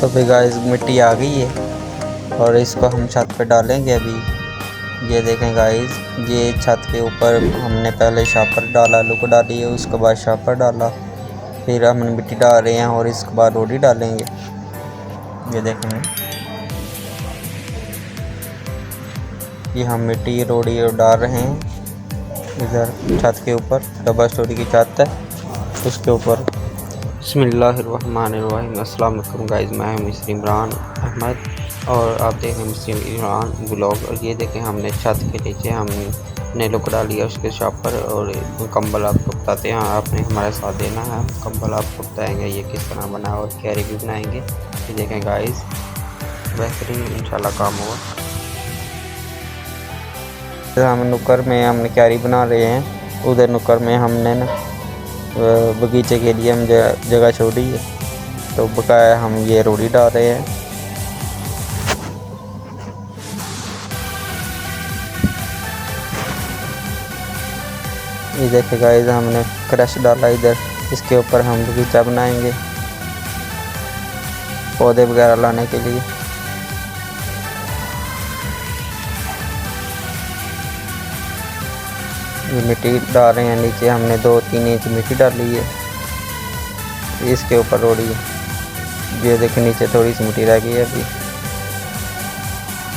तो फिर गाइस मिट्टी आ गई है और इसको हम छत पे डालेंगे अभी। ये देखें गाइस, ये छत के ऊपर हमने पहले शापर डाला, लुक डाली है, उसके बाद शापर डाला, फिर हम मिट्टी डाल रहे हैं और इसके बाद रोड़ी डालेंगे। ये देखें, ये हम मिट्टी रोड़ी डाल रहे हैं इधर छत के ऊपर। डबल स्टोरी की छत है उसके ऊपर। बिस्मिल्लाहिर्रहमानिर्रहीम। अस्सलाम वालेकुम गाइस, मैं हूं मिस्टर इमरान अहमद और आप देखें मिस्टर इमरान ब्लॉग। और ये देखें हमने छत के नीचे हमने लुक डाली है उसके शापर और कंबल आपको बताते हैं। आपने हमारे साथ देना है, कंबल आपको बताएंगे ये किस तरह बना और कैरी भी बनाएंगे। ये देखें गाइस, बेहतरीन इंशाल्लाह काम होगा। हम नुक्कर में हमने कैरी बना रहे हैं, उधर नुक्कर में हमने ना बगीचे के लिए हम जगह छोड़ी है, तो बकाया हम ये रोड़ी डाल रहे हैं। ये देखिए गाइस, हमने क्रश डाला इधर, इसके ऊपर हम बगीचा बनाएंगे पौधे वगैरह लाने के लिए। ये मिट्टी डाल रहे हैं नीचे, हमने 2-3 इंच मिट्टी डाली है, इसके ऊपर रोड़ी है। ये देखिए नीचे थोड़ी सी मिट्टी रह गई है, अभी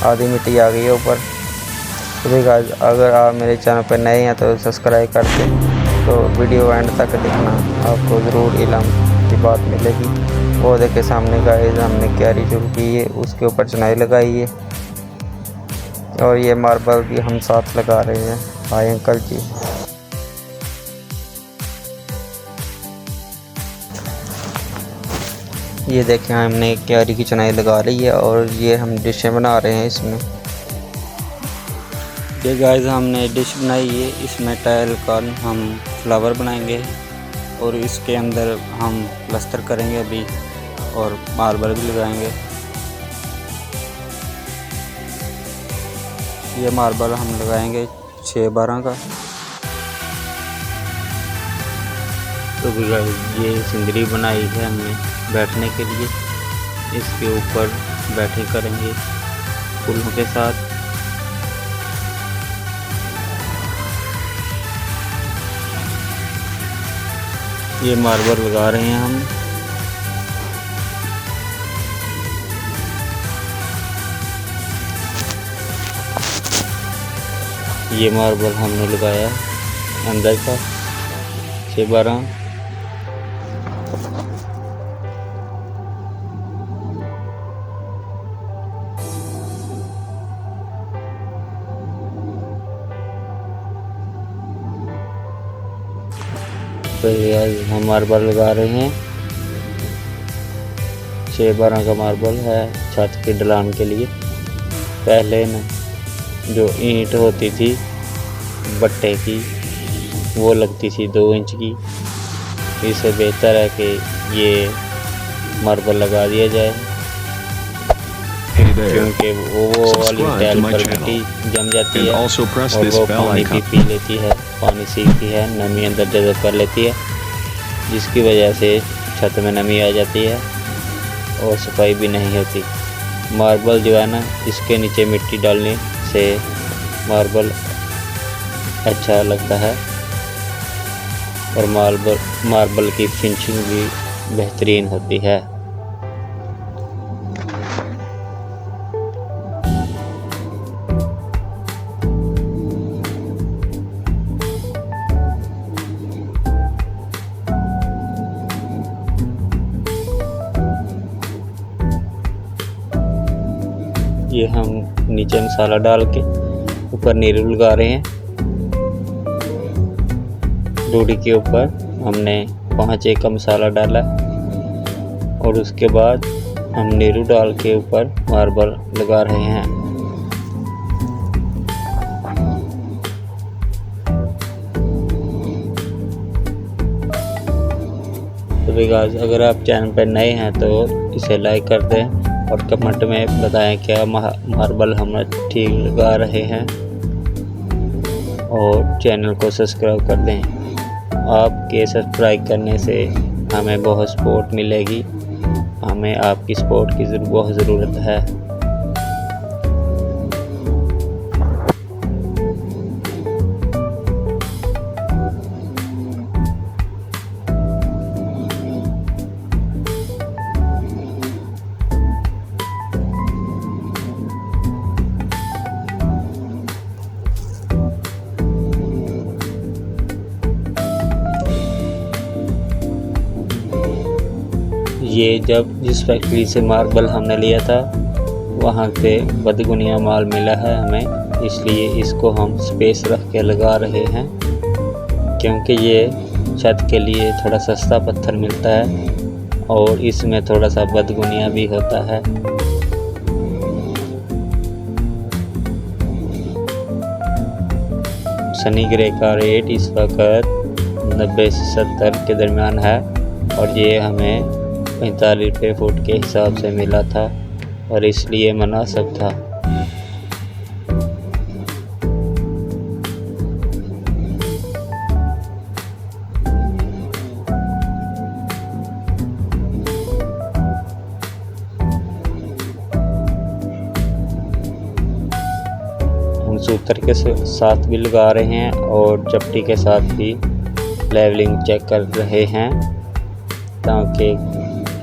आधी मिट्टी आ गई है ऊपर। तो भी गाइस, अगर आप मेरे चैनल पर नए हैं तो सब्सक्राइब कर दें, तो वीडियो एंड तक देखना, आपको ज़रूर इल्म की बात मिलेगी। वो देखे सामने गाइस, हमने क्यारी शुरू की है, उसके ऊपर चुनाई लगाई है और ये मार्बल भी हम साथ लगा रहे हैं। हाय अंकल जी। ये देखें, हमने क्यारी की चुनाई लगा ली है और ये हम डिशें बना रहे हैं इसमें। ये गाइस, हमने डिश बनाई है, इसमें टाइल का हम फ्लावर बनाएंगे और इसके अंदर हम प्लास्टर करेंगे अभी और मार्बल भी लगाएंगे। ये मार्बल हम लगाएंगे 6-12 का। तो भी ये सिंदरी बनाई है हमने बैठने के लिए, इसके ऊपर बैठे करेंगे फूलों के साथ। ये मार्बल लगा रहे हैं हम। ये मार्बल हमने लगाया अंदर का 6-12। तो ये हम मार्बल लगा रहे हैं, 6-12 का मार्बल है छत के ढलान के लिए। पहले ना जो ईंट होती थी बट्टे की, वो लगती थी 2 इंच की। इससे बेहतर है कि ये मार्बल लगा दिया जाए, क्योंकि वो वाली टाइल पर मिट्टी जम जाती है और वो पानी भी पी लेती है, पानी सीखती है, नमी अंदर जज़ब कर लेती है, जिसकी वजह से छत में नमी आ जाती है और सफाई भी नहीं होती। मार्बल जो है ना, इसके नीचे मिट्टी डालने से मार्बल अच्छा लगता है और मार्बल की फिनिशिंग भी बेहतरीन होती है। ये हम नीचे मसाला डाल के ऊपर नीरू लगा रहे हैं। रोड़ी के ऊपर हमने 5 का मसाला डाला और उसके बाद हम नीरू डाल के ऊपर मार्बल लगा रहे हैं। तो गाइस, अगर आप चैनल पर नए हैं तो इसे लाइक कर दें और कमेंट में बताएं क्या मार्बल हम ठीक लगा रहे हैं, और चैनल को सब्सक्राइब कर दें। आपके सब्सक्राइब करने से हमें बहुत सपोर्ट मिलेगी हमें आपकी सपोर्ट की बहुत ज़रूरत है। ये जब जिस फैक्ट्री से मार्बल हमने लिया था वहाँ से बदगुनिया माल मिला है हमें, इसलिए इसको हम स्पेस रख के लगा रहे हैं, क्योंकि ये छत के लिए थोड़ा सस्ता पत्थर मिलता है और इसमें थोड़ा सा बदगुनिया भी होता है। सनी ग्रे का रेट इस वक्त 90 से 70 के दरमियान है और ये हमें 45 रुपये फुट के हिसाब से मिला था और इसलिए मुनासिब था। हम सूतर के साथ भी लगा रहे हैं और चपटी के साथ भी लेवलिंग चेक कर रहे हैं ताकि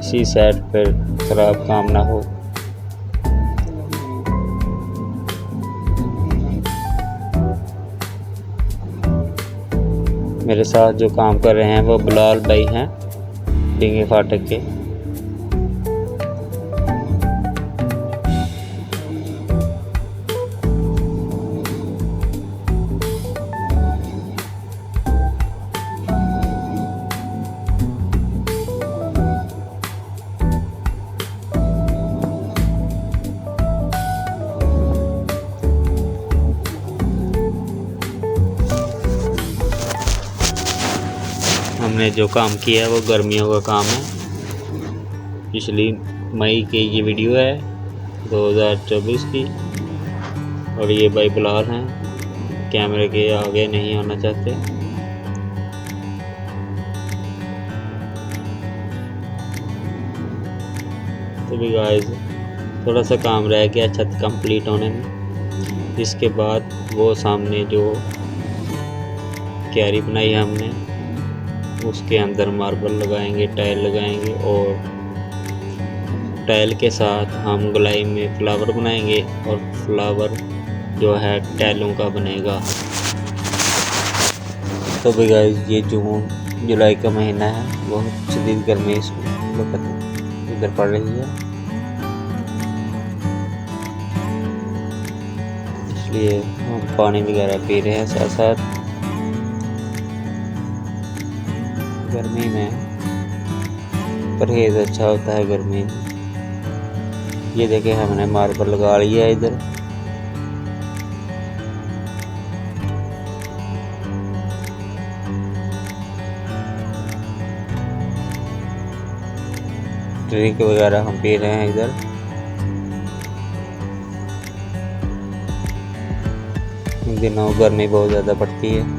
किसी साइड पर खराब काम ना हो। मेरे साथ जो काम कर रहे हैं वो बिलाल भाई हैं डिंगे फाटक के। हमने जो काम किया है वो गर्मियों का काम है। पिछली मई की ये वीडियो है 2024 की और ये भाई बिलाल हैं, कैमरे के आगे नहीं आना चाहते। तो भी गाइस थोड़ा सा काम रह गया छत कंप्लीट होने में। इसके बाद वो सामने जो क्यारी बनाई है हमने उसके अंदर मार्बल लगाएंगे, टाइल लगाएंगे और टाइल के साथ हम गोलाई में फ्लावर बनाएंगे और फ्लावर जो है टाइलों का बनेगा। तो भी गाइस ये जून जुलाई का महीना है, बहुत शदीद गर्मी इस वक्त इधर पड़ रही है, इसलिए हम पानी वगैरह पी रहे हैं साथ साथ। गर्मी में परहेज अच्छा होता है गर्मी में। ये देखे हमने मार्बल लगा लिया है इधर। ड्रिंक वगैरह हम पी रहे हैं इधर। इन दिनों गर्मी बहुत ज़्यादा पड़ती है।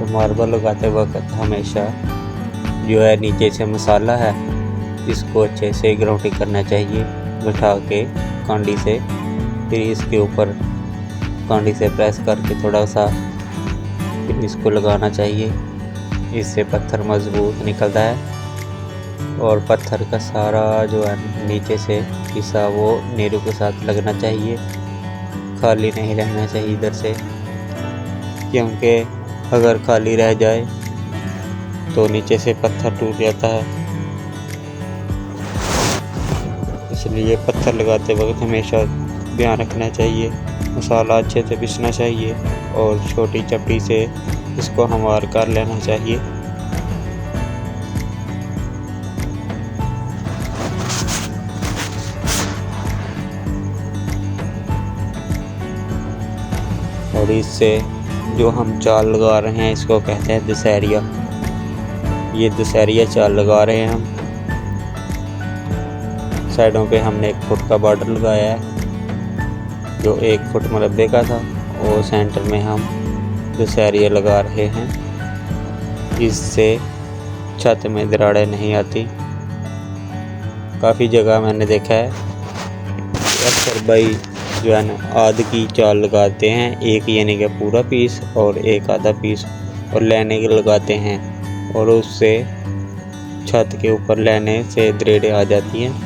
मार्बल लगाते वक्त हमेशा जो है नीचे से मसाला है इसको अच्छे से ग्राउंडिंग करना चाहिए बिठा के कांडी से, फिर इसके ऊपर कांडी से प्रेस करके थोड़ा सा फिर इसको लगाना चाहिए। इससे पत्थर मजबूत निकलता है और पत्थर का सारा जो है नीचे से हिस्सा वो नीरू के साथ लगना चाहिए, खाली नहीं रहना चाहिए इधर से, क्योंकि अगर खाली रह जाए तो नीचे से पत्थर टूट जाता है। इसलिए पत्थर लगाते वक्त हमेशा ध्यान रखना चाहिए, मसाला अच्छे से पीसना चाहिए और छोटी चपटी से इसको हमवार कर लेना चाहिए। और इससे जो हम चाल लगा रहे हैं इसको कहते हैं दशहरिया। ये दुशहरिया चाल लगा रहे हैं हम। साइडों पे हमने 1 फुट का बॉर्डर लगाया है जो 1 फुट मुरब्बे का था, और सेंटर में हम दुशहरिया लगा रहे हैं। इससे छत में दरारें नहीं आती। काफ़ी जगह मैंने देखा है अक्सर भाई जो है ना आध की चाल लगाते हैं, एक यानी कि पूरा पीस और एक आधा पीस, और लेने के लगाते हैं, और उससे छत के ऊपर लेने से दरारें आ जाती हैं।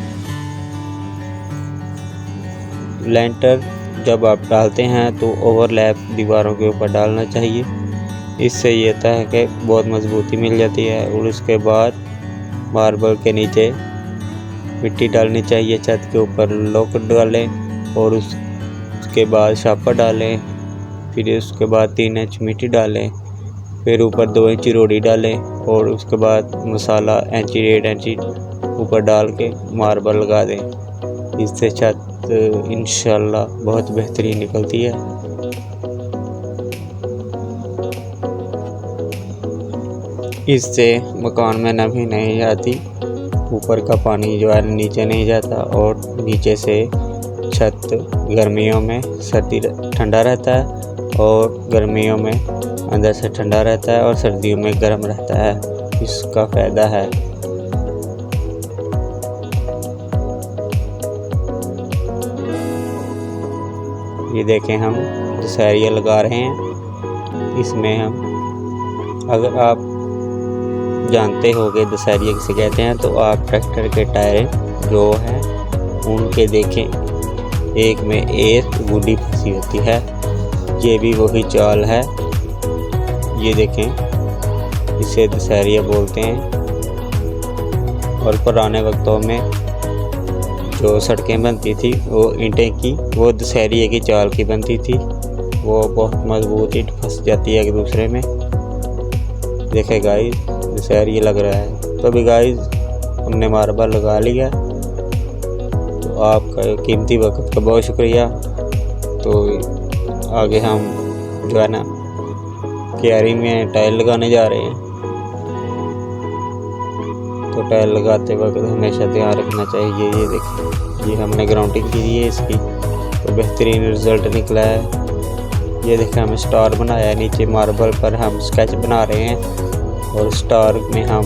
लेंटर जब आप डालते हैं तो ओवरलैप दीवारों के ऊपर डालना चाहिए। इससे ये होता है कि बहुत मजबूती मिल जाती है। और उसके बाद मार्बल के नीचे मिट्टी डालनी चाहिए। छत के ऊपर लॉक डालें और उसके बाद शापर डालें, फिर उसके बाद 3 इंच मिट्टी डालें, फिर ऊपर 2 इंच रोड़ी डालें, और उसके बाद मसाला इंची 1.5 इंची ऊपर डाल के मार्बल लगा दें। इससे छत इंशाल्लाह बहुत बेहतरीन निकलती है। इससे मकान में नमी नहीं आती, ऊपर का पानी जो है नीचे नहीं जाता, और नीचे से छत गर्मियों में ठंडा रहता है, और गर्मियों में अंदर से ठंडा रहता है, और सर्दियों में गर्म रहता है। इसका फ़ायदा है। ये देखें हम दुशहरिया लगा रहे हैं। इसमें हम, अगर आप जानते होंगे दुशहरिया किसे कहते हैं, तो आप ट्रैक्टर के टायर जो हैं उनके देखें, एक में एक गुड्डी फंसी होती है। ये भी वही चाल है। ये देखें, इसे दुशहरिया बोलते हैं। और पुराने वक्तों में जो सड़कें बनती थी वो ईंटें की, वो दुशहरिया की चाल की बनती थी। वो बहुत मजबूत ईंट फंस जाती है एक दूसरे में। देखे गाइस, दुशहरिया लग रहा है। तो अभी गाइस हमने मार्बल लगा लिया। तो आपका कीमती वक्त का बहुत शुक्रिया। तो आगे हम जो है ना क्यारी में टाइल लगाने जा रहे हैं। तो टाइल लगाते वक्त हमेशा ध्यान रखना चाहिए। ये देखिए, ये हमने ग्राउंडिंग की है इसकी, तो बेहतरीन रिज़ल्ट निकला है। ये देखें, हम स्टार बनाया है। नीचे मार्बल पर हम स्केच बना रहे हैं, और स्टार में हम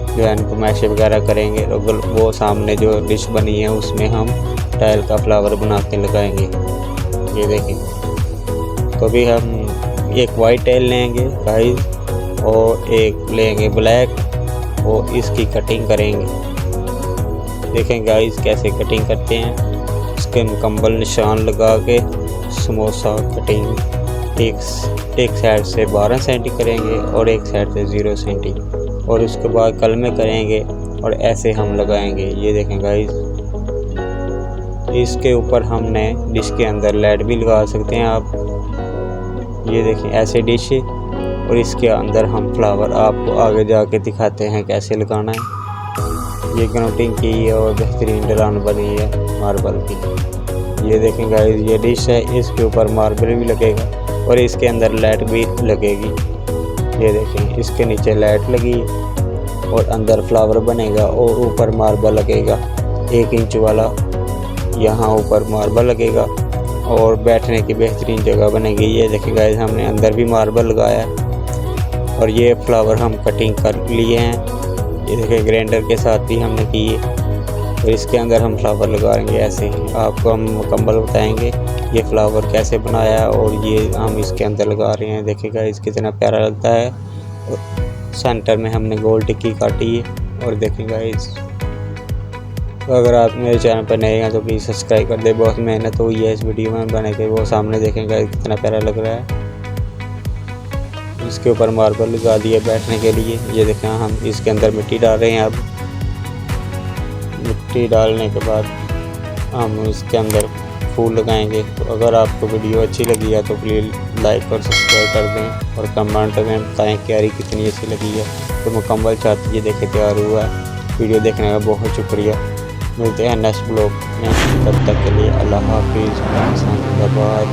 जो है इनको मैश वगैरह करेंगे। और वो सामने जो डिश बनी है उसमें हम टाइल का फ्लावर बना के लगाएंगे। ये देखें, तो भी हम एक वाइट टाइल लेंगे गाइस, और एक लेंगे ब्लैक, और इसकी कटिंग करेंगे। देखें गाइस कैसे कटिंग करते हैं। इसके मुकम्मल निशान लगा के समोसा कटिंग एक साइड से 12 सेंटी करेंगे, और एक साइड से 0 सेंटी, और उसके बाद कलमे करेंगे, और ऐसे हम लगाएंगे। ये देखें गाइस, इसके ऊपर हमने डिश के अंदर लाइट भी लगा सकते हैं आप। ये देखें ऐसे डिश, और इसके अंदर हम फ्लावर आपको आगे जाके दिखाते हैं कैसे लगाना है। ये ग्राउंडिंग की और बेहतरीन ढलान बनी है मार्बल की। ये देखें गाइस, ये डिश है, इसके ऊपर मार्बल भी लगेगा, और इसके अंदर लाइट भी लगेगी। ये देखें, इसके नीचे लाइट लगी, और अंदर फ्लावर बनेगा, और ऊपर मार्बल लगेगा 1 इंच वाला। यहाँ ऊपर मार्बल लगेगा, और बैठने की बेहतरीन जगह बनेगी। ये देखें गाइस, हमने अंदर भी मार्बल लगाया, और ये फ्लावर हम कटिंग कर लिए हैं। ये देखें, ग्राइंडर के साथ भी हमने की है, और इसके अंदर हम फ्लावर लगाएंगे। ऐसे ही आपको हम मुकम्मल बताएंगे ये फ्लावर कैसे बनाया, और ये हम इसके अंदर लगा रहे हैं। देखें गाइस कितना प्यारा लगता है। और सेंटर में हमने गोल टिक्की काटी है। और देखें गाइस, अगर आप मेरे चैनल पर नए हैं तो प्लीज़ सब्सक्राइब कर दे। बहुत मेहनत हुई है इस वीडियो में बने के। वो सामने देखें गाइस कितना प्यारा लग रहा है। इसके ऊपर मार्बल लगा दिया बैठने के लिए। ये देखें, हम इसके अंदर मिट्टी डाल रहे हैं। अब मिट्टी डालने के बाद हम इसके अंदर फूल लगाएंगे। तो अगर आपको वीडियो अच्छी लगी है तो प्लीज़ लाइक और सब्सक्राइब कर दें, और कमेंट में बताएं क्यारी कितनी अच्छी लगी है। तो मुकम्मल छत ये देखें तैयार हुआ है। वीडियो देखने का बहुत शुक्रिया। मिलते हैं नेक्स्ट ब्लॉग में। तब तक के लिए अल्लाह हाफिज़। जिंदाबाद।